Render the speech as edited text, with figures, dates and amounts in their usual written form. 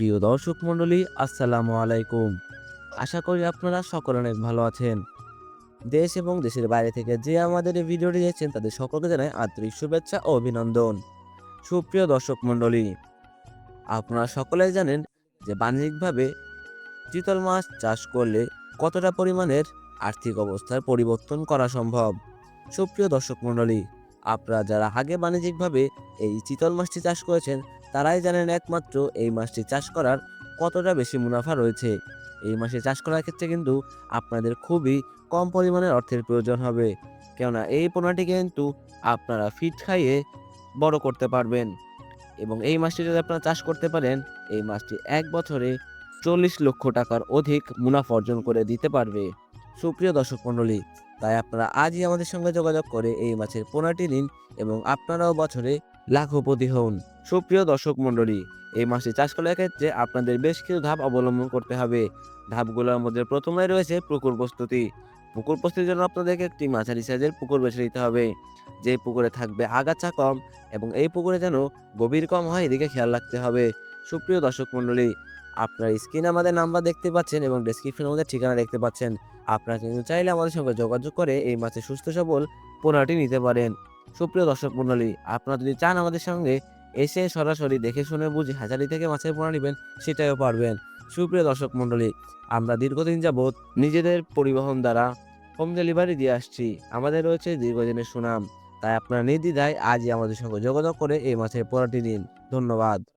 প্রিয় দর্শক মণ্ডলী, আসসালামু আলাইকুম। আশা করি আপনারা সকলে অনেক ভালো আছেন। দেশ এবং দেশের বাইরে থেকে যে আমাদের এই ভিডিওটি দেখছেন তাদের সকলকে জানাই আন্তরিক শুভেচ্ছা ও অভিনন্দন। সুপ্রিয় দর্শক মণ্ডলী, আপনারা সকলেই জানেন যে বাণিজ্যিকভাবে চিতল মাছ চাষ করলে কতটা পরিমাণের আর্থিক অবস্থার পরিবর্তন করা সম্ভব। সুপ্রিয় দর্শক মণ্ডলী, আপনারা যারা আগে বাণিজ্যিকভাবে এই চিতল মাছটি চাষ করেছেন তারাই জানেন একমাত্র এই মাছটি চাষ করার কতটা বেশি মুনাফা রয়েছে। এই মাছটি চাষ করার ক্ষেত্রে কিন্তু আপনাদের খুবই কম পরিমাণের অর্থের প্রয়োজন হবে, কেননা এই পোনাটি কিন্তু আপনারা ফিড খাইয়ে বড় করতে পারবেন। এবং এই মাছটি যদি আপনারা চাষ করতে পারেন, এই মাছটি এক বছরে 40 লক্ষ টাকার অধিক মুনাফা অর্জন করে দিতে পারবে। সুপ্রিয় দর্শক মণ্ডলী, তাই আপনারা আজই আমাদের সঙ্গে যোগাযোগ করে এই মাছের পোনাটি নিন এবং আপনারাও বছরে লাখপতি হন। সুপ্রিয় দর্শক মণ্ডলী, এই মাছটি চাষ করার ক্ষেত্রে আপনাদের বেশ কিছু ধাপ অবলম্বন করতে হবে। ধাপগুলোর মধ্যে প্রথমে রয়েছে পুকুর প্রস্তুতি। পুকুর প্রস্তুতির জন্য আপনাদেরকে একটি মাঝারি সাইজের পুকুর বেছে নিতে হবে, যে পুকুরে থাকবে আগাছা কম এবং এই পুকুরে যেন গভীর কম হয় এদিকে খেয়াল রাখতে হবে। সুপ্রিয় দর্শক মণ্ডলী, আপনার স্ক্রিনে আমাদের নাম্বার দেখতে পাচ্ছেন এবং ডেসক্রিপশনে আমাদের ঠিকানা দেখতে পাচ্ছেন। আপনারা কিন্তু চাইলে আমাদের সঙ্গে যোগাযোগ করে এই মাছের সুস্থ সবল পোনাটি নিতে পারেন। সুপ্রিয় দর্শক মণ্ডলী, আপনারা যদি চান আমাদের সঙ্গে এসে সরাসরি দেখে শুনে বুঝে হ্যাচারি থেকে মাছের পোনা নেবেন, সেটাও পারবেন। সুপ্রিয় দর্শক মণ্ডলী, আমরা দীর্ঘদিন যাবৎ নিজেদের পরিবহন দ্বারা হোম ডেলিভারি দিয়ে আসছি। আমাদের রয়েছে দীর্ঘদিনের সুনাম। তাই আপনারা নির্দ্বিধায় আজই আমাদের সঙ্গে যোগাযোগ করে এই মাছের পোনাটি নিন। ধন্যবাদ।